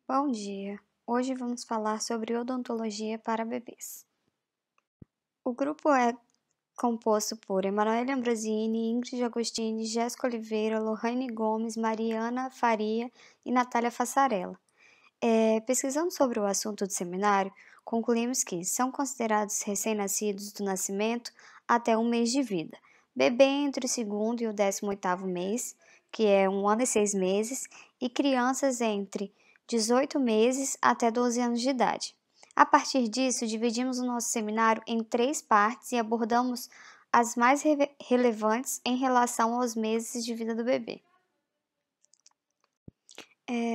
Bom dia! Hoje vamos falar sobre odontologia para bebês. O grupo é composto por Emanuele Ambrosini, Ingrid Agostini, Jéssica Oliveira, Lohane Gomes, Mariana Faria e Natália Fassarella. Pesquisando sobre o assunto do seminário, concluímos que são considerados recém-nascidos do nascimento até 1 mês de vida, bebê entre o segundo e o 18º mês, que é 1 ano e 6 meses, e crianças entre 18 meses até 12 anos de idade. A partir disso, dividimos o nosso seminário em 3 partes e abordamos as mais relevantes em relação aos meses de vida do bebê.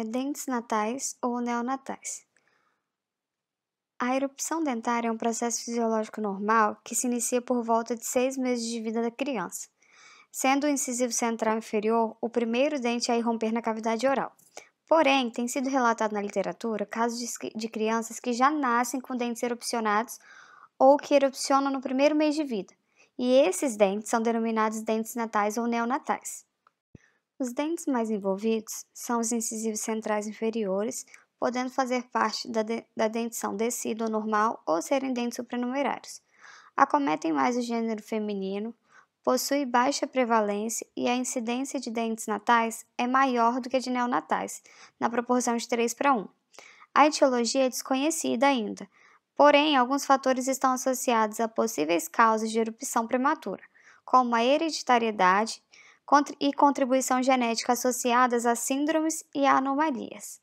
Dentes natais ou neonatais. A erupção dentária é um processo fisiológico normal que se inicia por volta de 6 meses de vida da criança, sendo o incisivo central inferior o primeiro dente a irromper na cavidade oral. Porém, tem sido relatado na literatura casos de crianças que já nascem com dentes erupcionados ou que erupcionam no primeiro mês de vida, e esses dentes são denominados dentes natais ou neonatais. Os dentes mais envolvidos são os incisivos centrais inferiores, podendo fazer parte da dentição decídua normal ou serem dentes supranumerários. Acometem mais o gênero feminino, possui baixa prevalência e a incidência de dentes natais é maior do que a de neonatais, na proporção de 3:1. A etiologia é desconhecida ainda, porém alguns fatores estão associados a possíveis causas de erupção prematura, como a hereditariedade e contribuição genética associadas a síndromes e a anomalias.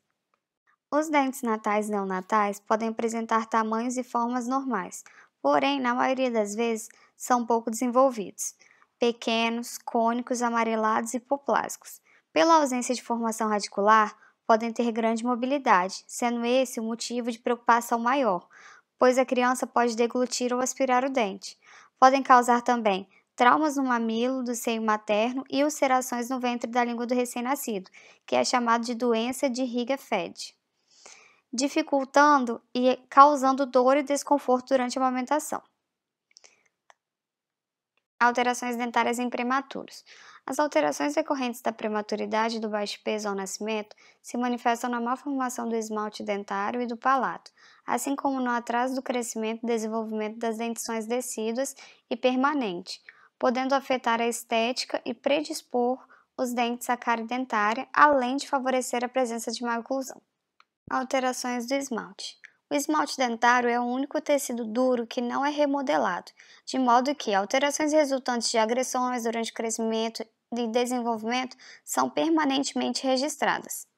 Os dentes natais e neonatais podem apresentar tamanhos e formas normais, porém, na maioria das vezes, são pouco desenvolvidos, pequenos, cônicos, amarelados e hipoplásicos. Pela ausência de formação radicular, podem ter grande mobilidade, sendo esse o motivo de preocupação maior, pois a criança pode deglutir ou aspirar o dente. Podem causar também traumas no mamilo do seio materno e ulcerações no ventre da língua do recém-nascido, que é chamado de doença de Riga-Fede, dificultando e causando dor e desconforto durante a amamentação. Alterações dentárias em prematuros. As alterações decorrentes da prematuridade e do baixo peso ao nascimento se manifestam na malformação do esmalte dentário e do palato, assim como no atraso do crescimento e desenvolvimento das dentições decíduas e permanente, podendo afetar a estética e predispor os dentes à cárie dentária, além de favorecer a presença de má oclusão. Alterações do esmalte. O esmalte dentário é o único tecido duro que não é remodelado, de modo que alterações resultantes de agressões durante o crescimento e desenvolvimento são permanentemente registradas.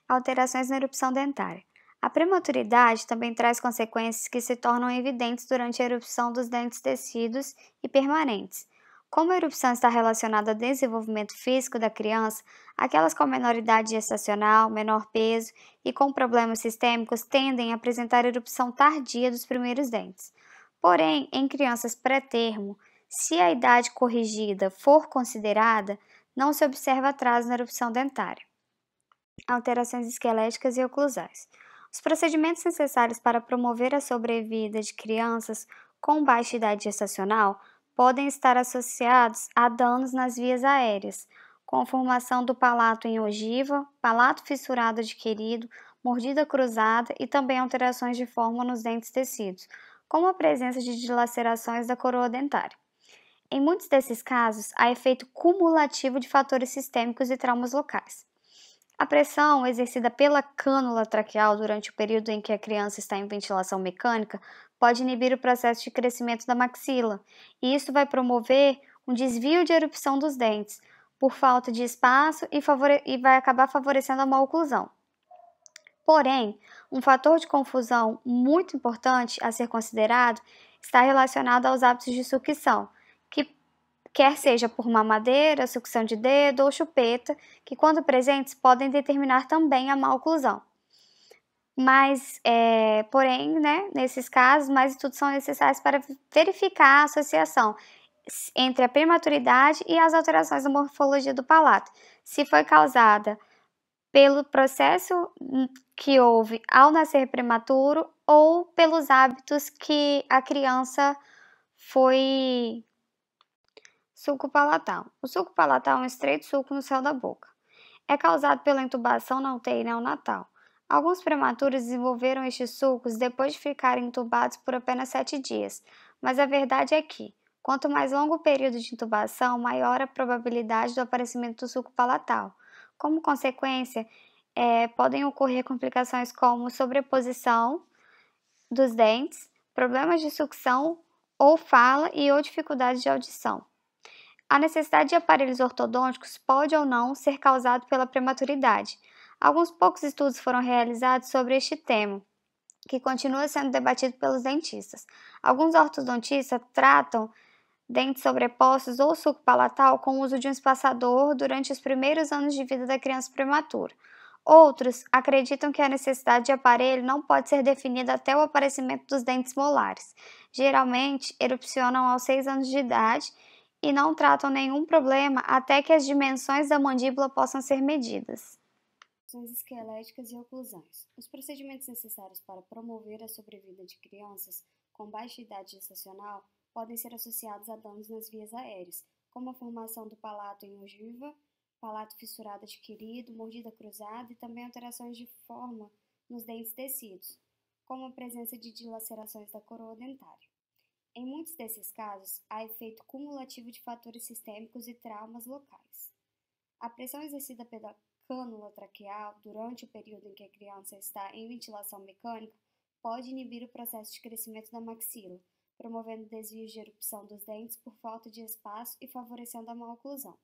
Alterações na erupção dentária. A prematuridade também traz consequências que se tornam evidentes durante a erupção dos dentes tecidos e permanentes. Como a erupção está relacionada ao desenvolvimento físico da criança, aquelas com menor idade gestacional, menor peso e com problemas sistêmicos tendem a apresentar erupção tardia dos primeiros dentes. Porém, em crianças pré-termo, se a idade corrigida for considerada, não se observa atraso na erupção dentária. Alterações esqueléticas e oclusais. Os procedimentos necessários para promover a sobrevida de crianças com baixa idade gestacional podem estar associados a danos nas vias aéreas, com a formação do palato em ogiva, palato fissurado adquirido, mordida cruzada e também alterações de forma nos dentes tecidos, como a presença de dilacerações da coroa dentária. Em muitos desses casos, há efeito cumulativo de fatores sistêmicos e traumas locais. A pressão exercida pela cânula traqueal durante o período em que a criança está em ventilação mecânica pode inibir o processo de crescimento da maxila, e isso vai promover um desvio de erupção dos dentes, por falta de espaço e vai acabar favorecendo a má oclusão. Porém, um fator de confusão muito importante a ser considerado está relacionado aos hábitos de sucção, que quer seja por mamadeira, sucção de dedo ou chupeta, que quando presentes podem determinar também a má oclusão. Porém, nesses casos, mais estudos são necessários para verificar a associação entre a prematuridade e as alterações da morfologia do palato, se foi causada pelo processo que houve ao nascer prematuro ou pelos hábitos que a criança foi. Suco palatal. O suco palatal é um estreito suco no céu da boca. É causado pela intubação na UTI neonatal. Alguns prematuros desenvolveram estes sulcos depois de ficarem entubados por apenas 7 dias, mas a verdade é que, quanto mais longo o período de intubação, maior a probabilidade do aparecimento do sulco palatal. Como consequência, podem ocorrer complicações como sobreposição dos dentes, problemas de sucção ou fala ou dificuldade de audição. A necessidade de aparelhos ortodônticos pode ou não ser causada pela prematuridade. Alguns poucos estudos foram realizados sobre este tema, que continua sendo debatido pelos dentistas. Alguns ortodontistas tratam dentes sobrepostos ou suco palatal com o uso de um espaçador durante os primeiros anos de vida da criança prematura. Outros acreditam que a necessidade de aparelho não pode ser definida até o aparecimento dos dentes molares. Geralmente, erupcionam aos 6 anos de idade e não tratam nenhum problema até que as dimensões da mandíbula possam ser medidas. Funções esqueléticas e oclusões. Os procedimentos necessários para promover a sobrevida de crianças com baixa idade gestacional podem ser associados a danos nas vias aéreas, como a formação do palato em ogiva, palato fissurado adquirido, mordida cruzada e também alterações de forma nos dentes descidos, como a presença de dilacerações da coroa dentária. Em muitos desses casos, há efeito cumulativo de fatores sistêmicos e traumas locais. A pressão exercida pela cânula traqueal durante o período em que a criança está em ventilação mecânica pode inibir o processo de crescimento da maxila, promovendo desvios de erupção dos dentes por falta de espaço e favorecendo a maloclusão.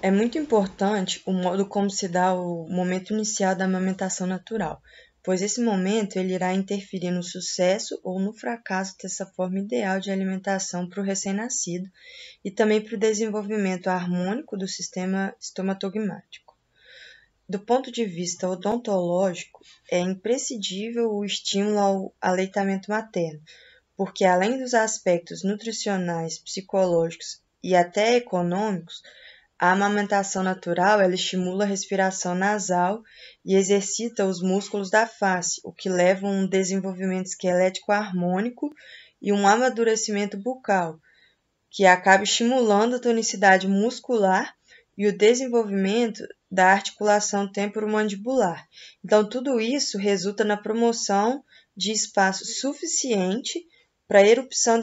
É muito importante o modo como se dá o momento inicial da amamentação natural, pois esse momento ele irá interferir no sucesso ou no fracasso dessa forma ideal de alimentação para o recém-nascido e também para o desenvolvimento harmônico do sistema estomatognático. Do ponto de vista odontológico, é imprescindível o estímulo ao aleitamento materno, porque além dos aspectos nutricionais, psicológicos e até econômicos, a amamentação natural ela estimula a respiração nasal e exercita os músculos da face, o que leva a um desenvolvimento esquelético harmônico e um amadurecimento bucal, que acaba estimulando a tonicidade muscular e o desenvolvimento da articulação temporomandibular. Então, tudo isso resulta na promoção de espaço suficiente para a erupção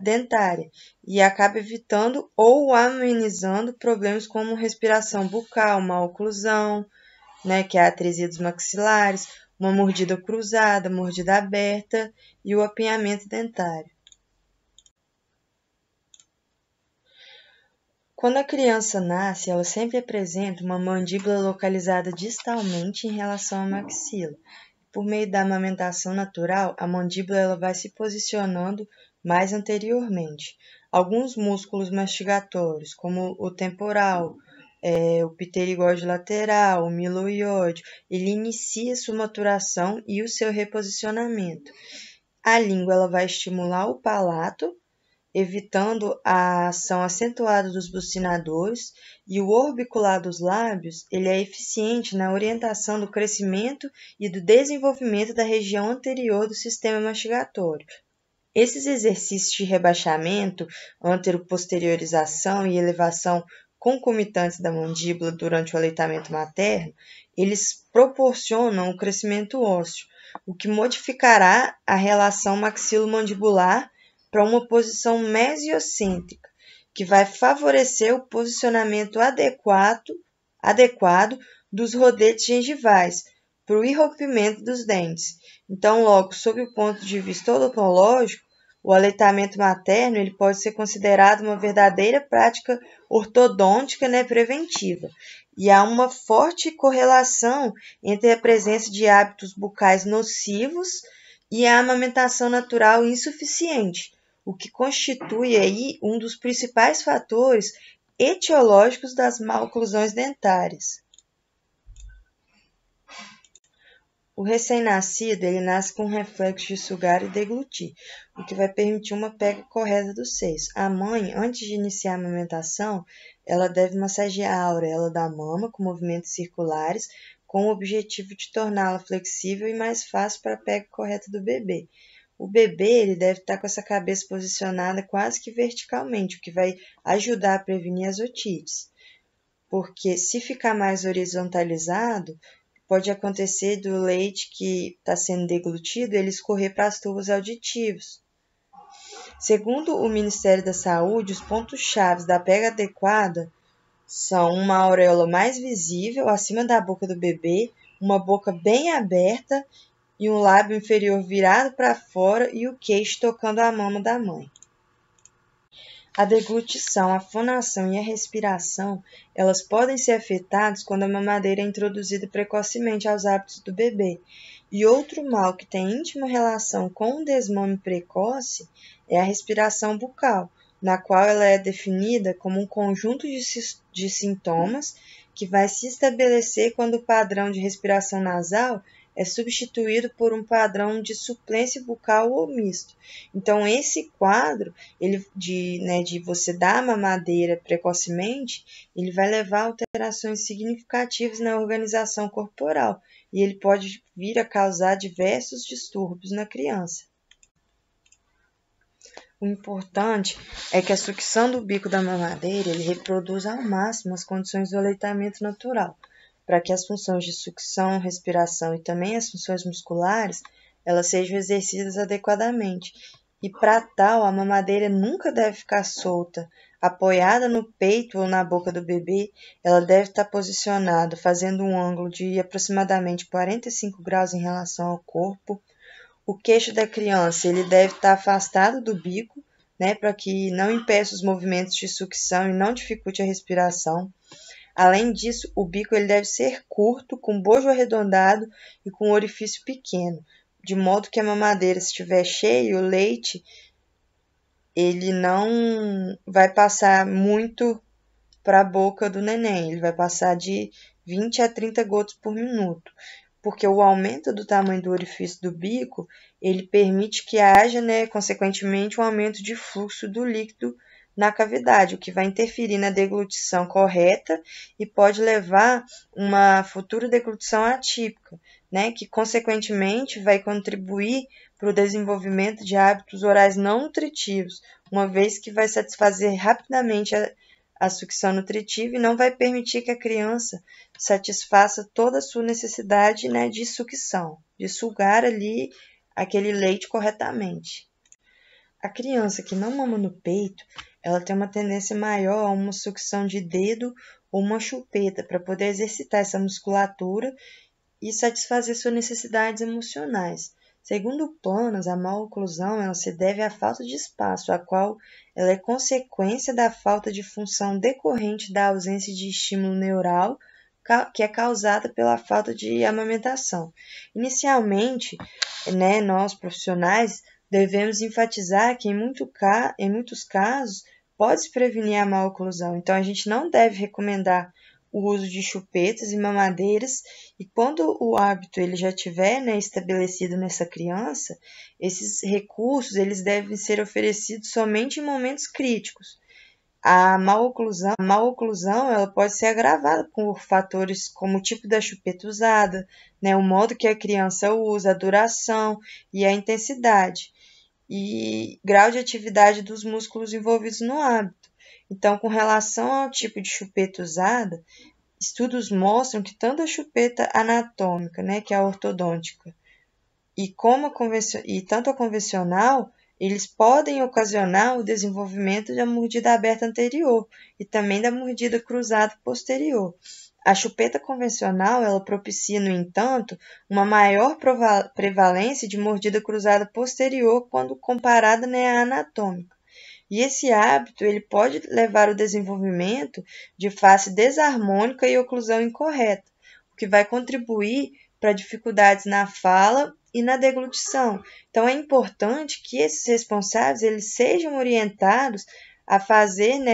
dentária e acaba evitando ou amenizando problemas como respiração bucal, maloclusão, que é a atresia dos maxilares, uma mordida cruzada, mordida aberta e o apinhamento dentário. Quando a criança nasce, ela sempre apresenta uma mandíbula localizada distalmente em relação à maxila. Por meio da amamentação natural, a mandíbula ela vai se posicionando mais anteriormente. Alguns músculos mastigatórios, como o temporal, o pterigóide lateral, o miloióide, ele inicia sua maturação e o seu reposicionamento. A língua ela vai estimular o palato, evitando a ação acentuada dos bucinadores, e o orbicular dos lábios ele é eficiente na orientação do crescimento e do desenvolvimento da região anterior do sistema mastigatório. Esses exercícios de rebaixamento, antero-posteriorização e elevação concomitantes da mandíbula durante o aleitamento materno, eles proporcionam o crescimento ósseo, o que modificará a relação maxilomandibular para uma posição mesiocêntrica, que vai favorecer o posicionamento adequado dos rodetes gengivais para o irrompimento dos dentes. Então, logo, sob o ponto de vista odontológico, o aleitamento materno ele pode ser considerado uma verdadeira prática ortodôntica, preventiva. E há uma forte correlação entre a presença de hábitos bucais nocivos e a amamentação natural insuficiente, o que constitui aí um dos principais fatores etiológicos das maloclusões dentárias. O recém-nascido ele nasce com um reflexo de sugar e deglutir, o que vai permitir uma pega correta dos seios. A mãe, antes de iniciar a amamentação, ela deve massagear a auréola da mama com movimentos circulares, com o objetivo de torná-la flexível e mais fácil para a pega correta do bebê. O bebê ele deve estar com essa cabeça posicionada quase que verticalmente, o que vai ajudar a prevenir as otites. Porque se ficar mais horizontalizado, pode acontecer do leite que está sendo deglutido ele escorrer para as tubos auditivos. Segundo o Ministério da Saúde, os pontos-chave da pega adequada são uma auréola mais visível acima da boca do bebê, uma boca bem aberta e um lábio inferior virado para fora e o queixo tocando a mama da mãe. A deglutição, a fonação e a respiração, elas podem ser afetadas quando a mamadeira é introduzida precocemente aos hábitos do bebê. E outro mal que tem íntima relação com o desmame precoce é a respiração bucal, na qual ela é definida como um conjunto de sintomas que vai se estabelecer quando o padrão de respiração nasal é substituído por um padrão de suplência bucal ou misto. Então, esse quadro de você dar a mamadeira precocemente, ele vai levar a alterações significativas na organização corporal e ele pode vir a causar diversos distúrbios na criança. O importante é que a sucção do bico da mamadeira ele reproduza ao máximo as condições do aleitamento natural, para que as funções de sucção, respiração e também as funções musculares elas sejam exercidas adequadamente. E para tal, a mamadeira nunca deve ficar solta, apoiada no peito ou na boca do bebê, ela deve estar posicionada, fazendo um ângulo de aproximadamente 45 graus em relação ao corpo. O queixo da criança ele deve estar afastado do bico, para que não impeça os movimentos de sucção e não dificulte a respiração. Além disso, o bico ele deve ser curto, com bojo arredondado e com orifício pequeno, de modo que a mamadeira, se estiver cheia, o leite ele não vai passar muito para a boca do neném, ele vai passar de 20 a 30 gotas por minuto, porque o aumento do tamanho do orifício do bico, ele permite que haja, consequentemente, um aumento de fluxo do líquido na cavidade, o que vai interferir na deglutição correta e pode levar uma futura deglutição atípica, que consequentemente vai contribuir para o desenvolvimento de hábitos orais não nutritivos, uma vez que vai satisfazer rapidamente a sucção nutritiva e não vai permitir que a criança satisfaça toda a sua necessidade, de sucção, de sugar ali aquele leite corretamente. A criança que não mama no peito, ela tem uma tendência maior a uma sucção de dedo ou uma chupeta para poder exercitar essa musculatura e satisfazer suas necessidades emocionais. Segundo Planas, a maloclusão ela se deve à falta de espaço, a qual ela é consequência da falta de função decorrente da ausência de estímulo neural, que é causada pela falta de amamentação. Inicialmente, nós profissionais devemos enfatizar que em muitos casos pode-se prevenir a maloclusão, então a gente não deve recomendar o uso de chupetas e mamadeiras, e quando o hábito ele já estiver estabelecido nessa criança, esses recursos eles devem ser oferecidos somente em momentos críticos. A maloclusão ela pode ser agravada por fatores como o tipo da chupeta usada, o modo que a criança usa, a duração e a intensidade, e grau de atividade dos músculos envolvidos no hábito. Então, com relação ao tipo de chupeta usada, estudos mostram que tanto a chupeta anatômica, que é a ortodôntica, e tanto a convencional, eles podem ocasionar o desenvolvimento da mordida aberta anterior e também da mordida cruzada posterior. A chupeta convencional, ela propicia, no entanto, uma maior prevalência de mordida cruzada posterior quando comparada à anatômica. E esse hábito ele pode levar ao desenvolvimento de face desarmônica e oclusão incorreta, o que vai contribuir para dificuldades na fala e na deglutição. Então, é importante que esses responsáveis eles sejam orientados a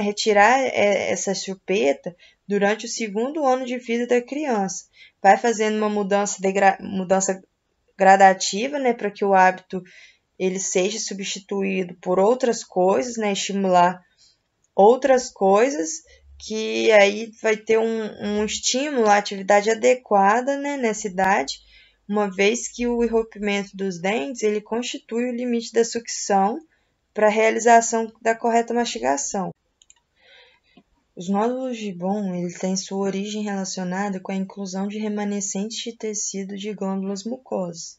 retirar essa chupeta durante o segundo ano de vida da criança. Vai fazendo uma mudança gradativa, para que o hábito ele seja substituído por outras coisas, estimular outras coisas, que aí vai ter um estímulo à atividade adequada, nessa idade, uma vez que o irrompimento dos dentes ele constitui o limite da sucção para a realização da correta mastigação. Os nódulos de Bohm têm sua origem relacionada com a inclusão de remanescentes de tecido de glândulas mucosas,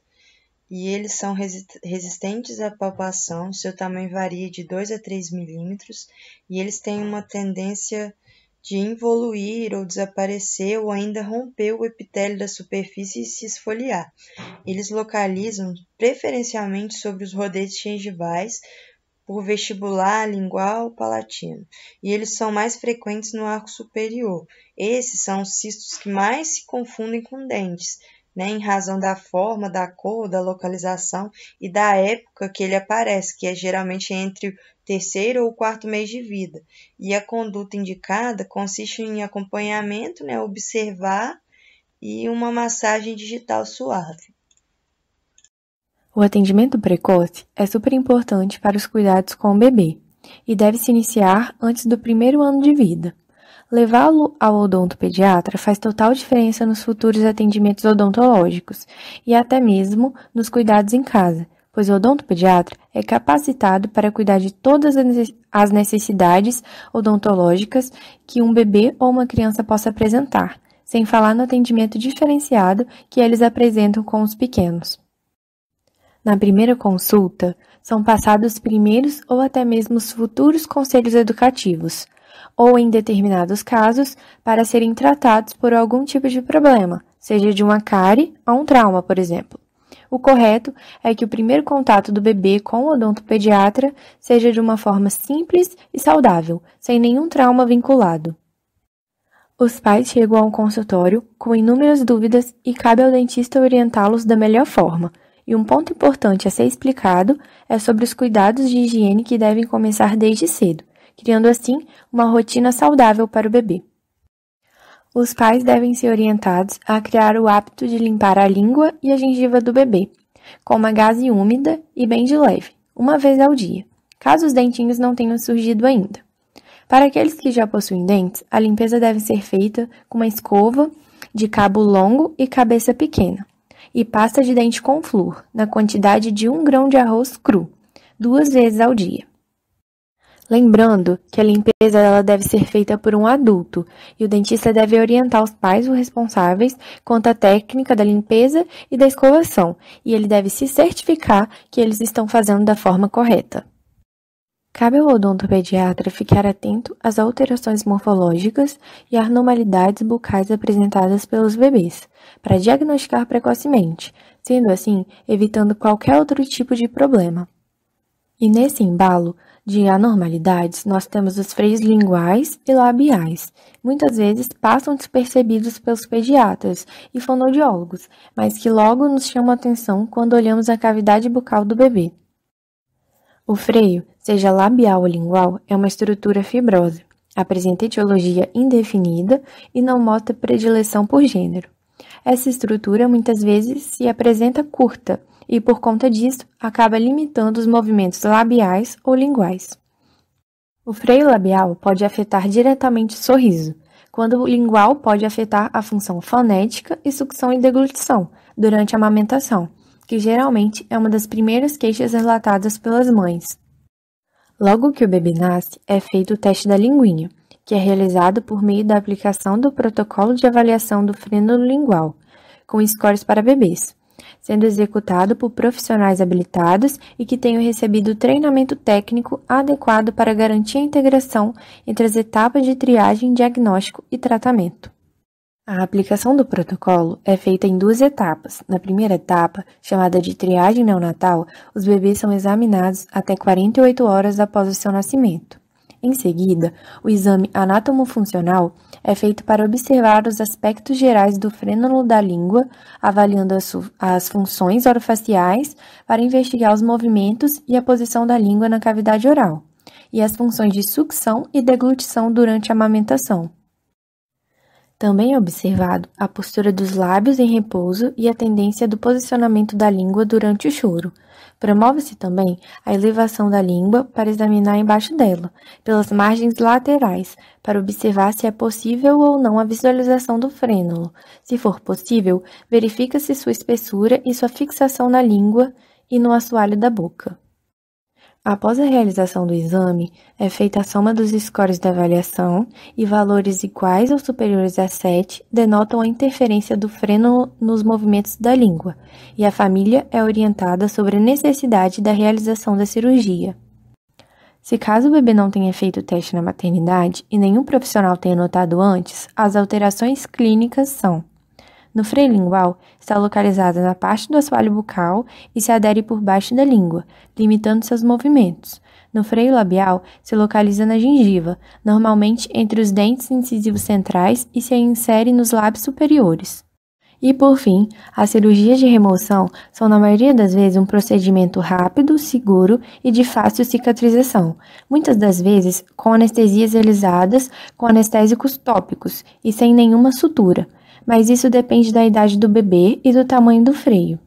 e eles são resistentes à palpação. Seu tamanho varia de 2 a 3 milímetros, e eles têm uma tendência de involuir ou desaparecer ou ainda romper o epitélio da superfície e se esfoliar. Eles localizam preferencialmente sobre os rodetes gengivais, por vestibular, lingual, palatino, e eles são mais frequentes no arco superior. Esses são os cistos que mais se confundem com dentes, em razão da forma, da cor, da localização e da época que ele aparece, que é geralmente entre o terceiro ou o quarto mês de vida. E a conduta indicada consiste em acompanhamento, observar e uma massagem digital suave. O atendimento precoce é super importante para os cuidados com o bebê e deve se iniciar antes do 1º ano de vida. Levá-lo ao odontopediatra faz total diferença nos futuros atendimentos odontológicos e até mesmo nos cuidados em casa, pois o odontopediatra é capacitado para cuidar de todas as necessidades odontológicas que um bebê ou uma criança possa apresentar, sem falar no atendimento diferenciado que eles apresentam com os pequenos. Na primeira consulta, são passados os primeiros ou até mesmo os futuros conselhos educativos, ou em determinados casos, para serem tratados por algum tipo de problema, seja de uma cárie a um trauma, por exemplo. O correto é que o primeiro contato do bebê com o odontopediatra seja de uma forma simples e saudável, sem nenhum trauma vinculado. Os pais chegam ao consultório com inúmeras dúvidas e cabe ao dentista orientá-los da melhor forma. E um ponto importante a ser explicado é sobre os cuidados de higiene que devem começar desde cedo, criando assim uma rotina saudável para o bebê. Os pais devem ser orientados a criar o hábito de limpar a língua e a gengiva do bebê, com uma gaze úmida e bem de leve, uma vez ao dia, caso os dentinhos não tenham surgido ainda. Para aqueles que já possuem dentes, a limpeza deve ser feita com uma escova de cabo longo e cabeça pequena, e pasta de dente com flúor, na quantidade de 1 grão de arroz cru, 2 vezes ao dia. Lembrando que a limpeza ela deve ser feita por um adulto, e o dentista deve orientar os pais ou responsáveis quanto à técnica da limpeza e da escovação, e ele deve se certificar que eles estão fazendo da forma correta. Cabe ao odontopediatra ficar atento às alterações morfológicas e anormalidades bucais apresentadas pelos bebês, para diagnosticar precocemente, sendo assim, evitando qualquer outro tipo de problema. E nesse embalo de anormalidades, nós temos os freios linguais e labiais. Muitas vezes passam despercebidos pelos pediatras e fonoaudiólogos, mas que logo nos chamam a atenção quando olhamos a cavidade bucal do bebê. O freio, seja labial ou lingual, é uma estrutura fibrosa, apresenta etiologia indefinida e não mostra predileção por gênero. Essa estrutura muitas vezes se apresenta curta e, por conta disso, acaba limitando os movimentos labiais ou linguais. O freio labial pode afetar diretamente o sorriso, quando o lingual pode afetar a função fonética e sucção e deglutição durante a amamentação, que geralmente é uma das primeiras queixas relatadas pelas mães. Logo que o bebê nasce, é feito o teste da linguinha, que é realizado por meio da aplicação do protocolo de avaliação do frênulo lingual, com scores para bebês, sendo executado por profissionais habilitados e que tenham recebido treinamento técnico adequado para garantir a integração entre as etapas de triagem, diagnóstico e tratamento. A aplicação do protocolo é feita em 2 etapas. Na primeira etapa, chamada de triagem neonatal, os bebês são examinados até 48 horas após o seu nascimento. Em seguida, o exame anatomofuncional é feito para observar os aspectos gerais do frênulo da língua, avaliando as funções orofaciais para investigar os movimentos e a posição da língua na cavidade oral, e as funções de sucção e deglutição durante a amamentação. Também é observado a postura dos lábios em repouso e a tendência do posicionamento da língua durante o choro. Promove-se também a elevação da língua para examinar embaixo dela, pelas margens laterais, para observar se é possível ou não a visualização do frênulo. Se for possível, verifica-se sua espessura e sua fixação na língua e no assoalho da boca. Após a realização do exame, é feita a soma dos scores da avaliação e valores iguais ou superiores a 7 denotam a interferência do freno nos movimentos da língua, e a família é orientada sobre a necessidade da realização da cirurgia. Se caso o bebê não tenha feito o teste na maternidade e nenhum profissional tenha notado antes, as alterações clínicas são: no freio lingual, está localizada na parte do assoalho bucal e se adere por baixo da língua, limitando seus movimentos. No freio labial, se localiza na gengiva, normalmente entre os dentes incisivos centrais e se insere nos lábios superiores. E, por fim, as cirurgias de remoção são, na maioria das vezes, um procedimento rápido, seguro e de fácil cicatrização, muitas das vezes com anestesias realizadas com anestésicos tópicos e sem nenhuma sutura, mas isso depende da idade do bebê e do tamanho do freio.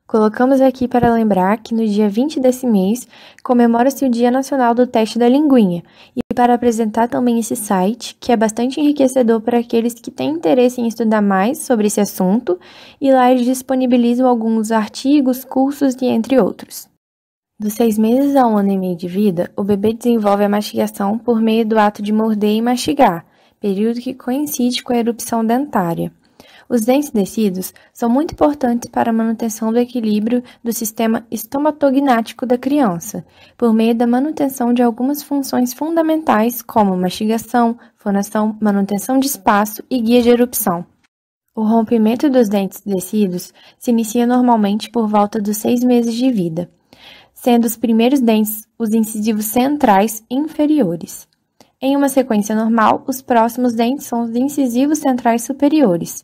Colocamos aqui para lembrar que no dia 20 desse mês comemora-se o Dia Nacional do Teste da Linguinha e para apresentar também esse site, que é bastante enriquecedor para aqueles que têm interesse em estudar mais sobre esse assunto, e lá eles disponibilizam alguns artigos, cursos e entre outros. Dos 6 meses a 1 ano e meio de vida, o bebê desenvolve a mastigação por meio do ato de morder e mastigar, período que coincide com a erupção dentária. Os dentes descidos são muito importantes para a manutenção do equilíbrio do sistema estomatognático da criança, por meio da manutenção de algumas funções fundamentais como mastigação, fonação, manutenção de espaço e guia de erupção. O rompimento dos dentes descidos se inicia normalmente por volta dos 6 meses de vida, sendo os primeiros dentes os incisivos centrais inferiores. Em uma sequência normal, os próximos dentes são os incisivos centrais superiores,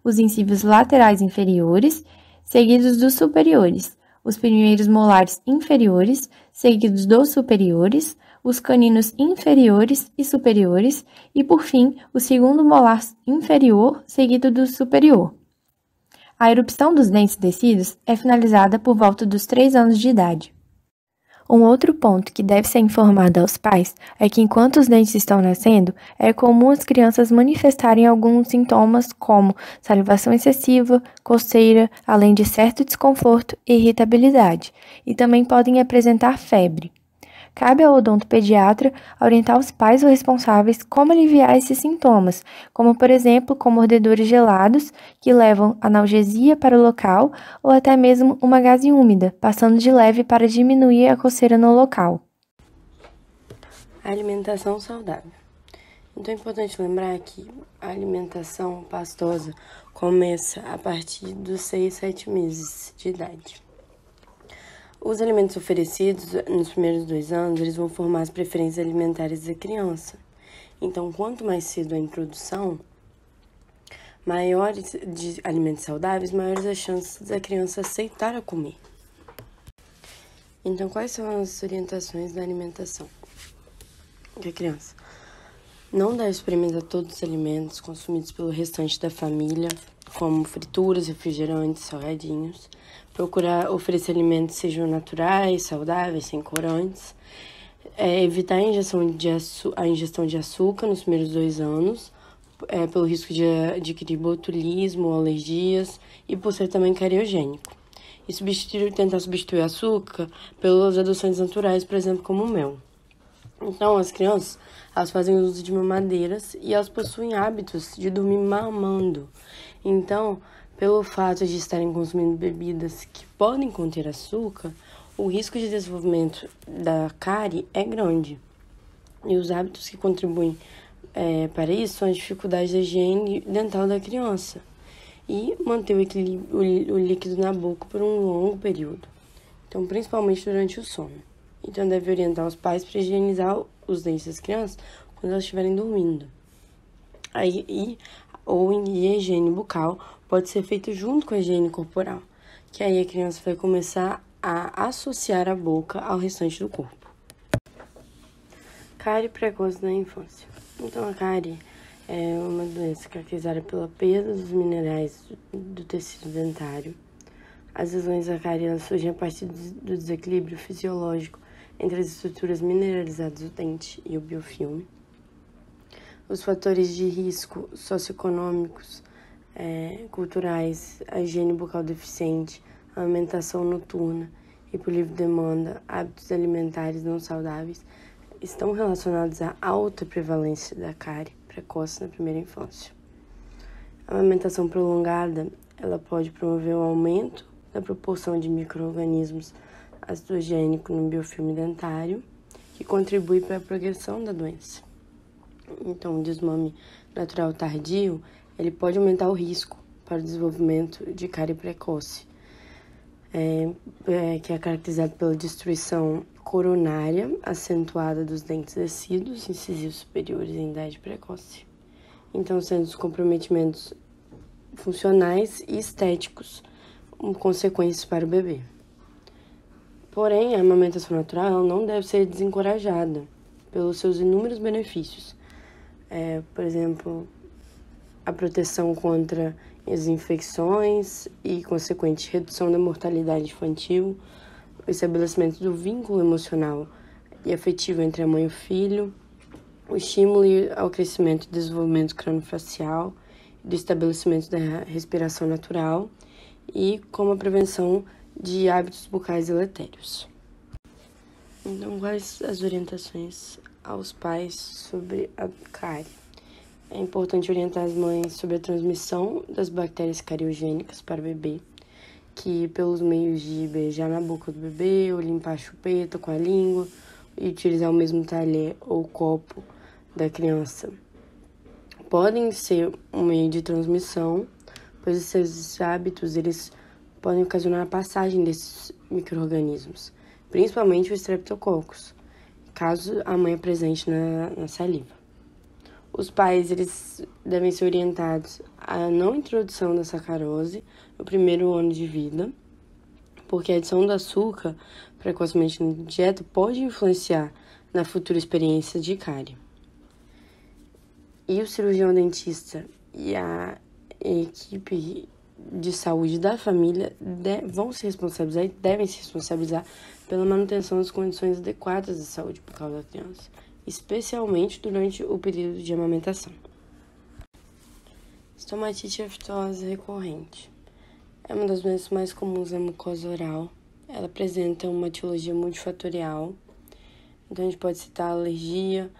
os incisivos laterais inferiores, seguidos dos superiores, os primeiros molares inferiores, seguidos dos superiores, os caninos inferiores e superiores, e, por fim, o segundo molar inferior, seguido do superior. A erupção dos dentes descidos é finalizada por volta dos 3 anos de idade. Um outro ponto que deve ser informado aos pais é que enquanto os dentes estão nascendo, é comum as crianças manifestarem alguns sintomas como salivação excessiva, coceira, além de certo desconforto e irritabilidade, e também podem apresentar febre. Cabe ao odontopediatra orientar os pais ou responsáveis como aliviar esses sintomas, como, por exemplo, com mordedores gelados, que levam analgesia para o local, ou até mesmo uma gaze úmida, passando de leve para diminuir a coceira no local. Alimentação saudável. Então é importante lembrar que a alimentação pastosa começa a partir dos 6, 7 meses de idade. Os alimentos oferecidos nos primeiros 2 anos, eles vão formar as preferências alimentares da criança. Então, quanto mais cedo a introdução, maiores de alimentos saudáveis, maiores as chances da criança aceitar a comer. Então, quais são as orientações da alimentação? Que a criança não deve experimentar todos os alimentos consumidos pelo restante da família, como frituras, refrigerantes, salgadinhos. Procurar oferecer alimentos que sejam naturais, saudáveis, sem corantes. Evitar a ingestão de açúcar nos primeiros 2 anos, pelo risco de adquirir botulismo ou alergias e por ser também cariogênico. E tentar substituir o açúcar pelas adoçantes naturais, por exemplo, como o mel. Então, as crianças, elas fazem uso de mamadeiras e elas possuem hábitos de dormir mamando. Então, pelo fato de estarem consumindo bebidas que podem conter açúcar, o risco de desenvolvimento da cárie é grande. E os hábitos que contribuem para isso são as dificuldades da higiene dental da criança e manter o líquido na boca por um longo período. Então, principalmente durante o sono. Então, deve orientar os pais para higienizar os dentes das crianças quando elas estiverem dormindo. A higiene bucal pode ser feita junto com a higiene corporal, que aí a criança vai começar a associar a boca ao restante do corpo. Cárie precoce na infância. Então, a cárie é uma doença caracterizada pela perda dos minerais do tecido dentário. As lesões da cárie surgem a partir do desequilíbrio fisiológico entre as estruturas mineralizadas do dente e o biofilme. Os fatores de risco socioeconômicos, culturais, a higiene bucal deficiente, a alimentação noturna e por livre demanda, hábitos alimentares não saudáveis estão relacionados à alta prevalência da cárie precoce na primeira infância. A amamentação prolongada, ela pode promover o aumento da proporção de micro-organismos ácido-gênicos no biofilme dentário, que contribui para a progressão da doença. Então, o desmame natural tardio, ele pode aumentar o risco para o desenvolvimento de cárie precoce, que é caracterizado pela destruição coronária acentuada dos dentes decíduos incisivos superiores em idade precoce. Então, sendo os comprometimentos funcionais e estéticos consequências para o bebê. Porém, a amamentação natural ela não deve ser desencorajada pelos seus inúmeros benefícios. Por exemplo, a proteção contra as infecções e consequente redução da mortalidade infantil, o estabelecimento do vínculo emocional e afetivo entre a mãe e o filho, o estímulo ao crescimento e desenvolvimento crâniofacial, do estabelecimento da respiração natural e como a prevenção de hábitos bucais deletérios. Então, quais as orientações aos pais sobre a cárie? É importante orientar as mães sobre a transmissão das bactérias cariogênicas para o bebê, que pelos meios de beijar na boca do bebê, ou limpar a chupeta com a língua, e utilizar o mesmo talher ou copo da criança, podem ser um meio de transmissão, pois esses hábitos eles podem ocasionar a passagem desses micro-organismos, principalmente o Streptococcus, caso a mãe apresente na saliva. Os pais eles devem ser orientados à não introdução da sacarose no primeiro ano de vida, porque a adição do açúcar precocemente na dieta pode influenciar na futura experiência de cárie. E o cirurgião dentista e a equipe de saúde da família devem se responsabilizar pela manutenção das condições adequadas de saúde bucal da criança, especialmente durante o período de amamentação. Estomatite aftosa recorrente é uma das doenças mais comuns na mucosa oral. Ela apresenta uma etiologia multifatorial, então a gente pode citar a alergia,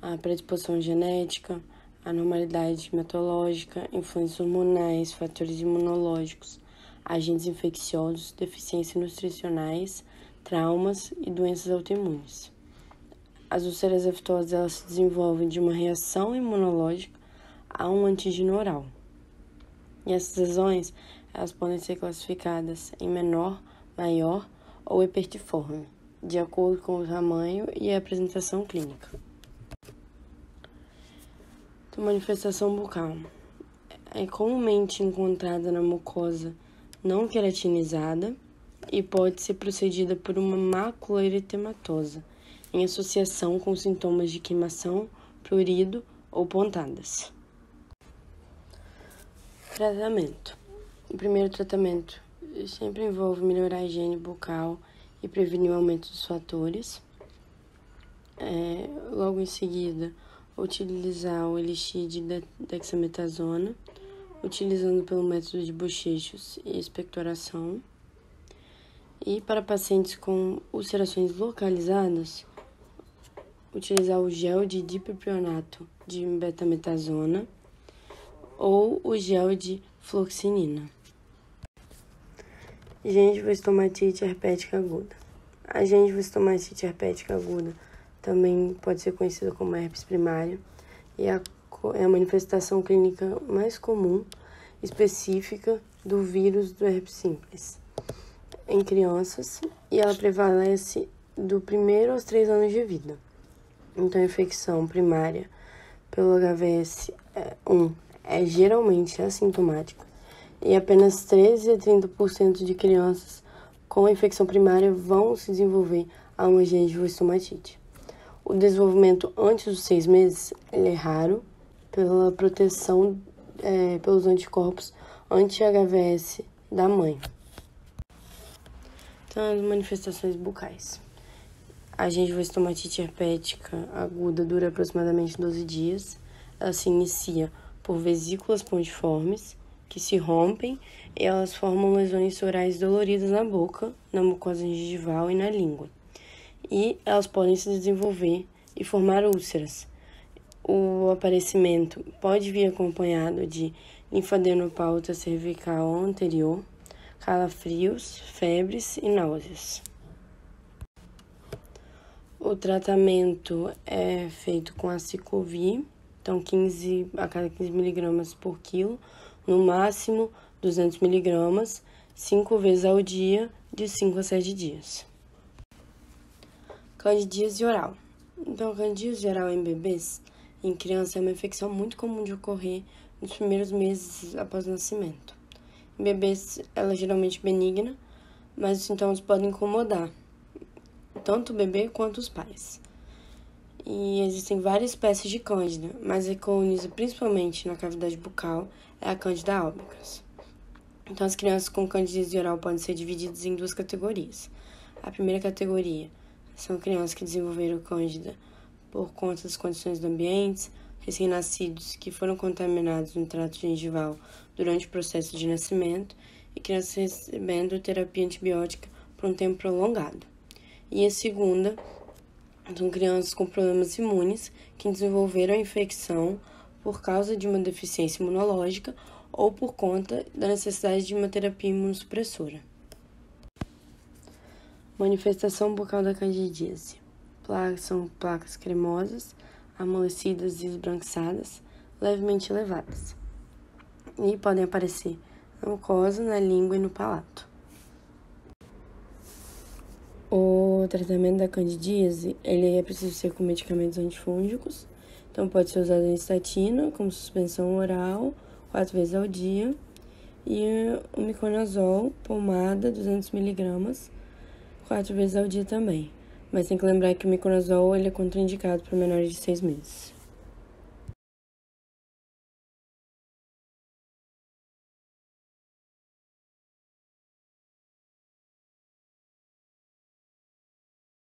a predisposição genética, anormalidade hematológica, influências hormonais, fatores imunológicos, agentes infecciosos, deficiências nutricionais, traumas e doenças autoimunes. As úlceras aftosas elas se desenvolvem de uma reação imunológica a um antígeno oral. E essas lesões elas podem ser classificadas em menor, maior ou hipertiforme, de acordo com o tamanho e a apresentação clínica. Então, manifestação bucal é comumente encontrada na mucosa não queratinizada e pode ser precedida por uma mácula eritematosa, em associação com sintomas de queimação, prurido ou pontadas. Tratamento. O primeiro tratamento sempre envolve melhorar a higiene bucal e prevenir o aumento dos fatores. Logo em seguida, utilizar o elixir de dexametasona, utilizando pelo método de bochechos e expectoração. E para pacientes com ulcerações localizadas, utilizar o gel de dipropionato de betametasona ou o gel de fluoxinina. Gengivoestomatite herpética aguda. A gengivoestomatite herpética aguda também pode ser conhecida como herpes primária e é a manifestação clínica mais comum específica do vírus do herpes simples em crianças e ela prevalece do 1º aos 3 anos de vida. Então, a infecção primária pelo HVS1 é geralmente assintomática e apenas 13 a 30% de crianças com a infecção primária vão se desenvolver a uma gengivoestomatite. O desenvolvimento antes dos 6 meses é raro pela proteção pelos anticorpos anti-HVS da mãe. Então, as manifestações bucais. A gengivoestomatite herpética aguda dura aproximadamente 12 dias. Ela se inicia por vesículas pontiformes que se rompem e elas formam lesões orais doloridas na boca, na mucosa gengival e na língua. E elas podem se desenvolver e formar úlceras. O aparecimento pode vir acompanhado de linfadenopauta cervical anterior, calafrios, febres e náuseas. O tratamento é feito com a Ciclovir, então 15 a cada 15 mg por quilo, no máximo 200 mg, 5 vezes ao dia, de 5 a 7 dias. Candidíase oral. Então, a candidíase oral em bebês, em criança, é uma infecção muito comum de ocorrer nos primeiros meses após o nascimento. Em bebês, ela é geralmente benigna, mas os sintomas podem incomodar tanto o bebê quanto os pais. E existem várias espécies de cândida, mas a que coloniza principalmente na cavidade bucal é a Candida albicans. Então, as crianças com candidíase oral podem ser divididas em duas categorias. A primeira categoria são crianças que desenvolveram cândida por conta das condições do ambiente, recém-nascidos que foram contaminados no trato gengival durante o processo de nascimento e crianças recebendo terapia antibiótica por um tempo prolongado. E a segunda são crianças com problemas imunes que desenvolveram a infecção por causa de uma deficiência imunológica ou por conta da necessidade de uma terapia imunossupressora. Manifestação bucal da candidíase. São placas cremosas, amolecidas e esbranquiçadas, levemente elevadas. E podem aparecer na mucosa, na língua e no palato. O tratamento da candidíase, ele é preciso ser com medicamentos antifúngicos. Então, pode ser usado em estatina, como suspensão oral, 4 vezes ao dia. E o miconazol, pomada, 200 mg, 4 vezes ao dia também. Mas tem que lembrar que o miconazol ele é contraindicado para menores de 6 meses.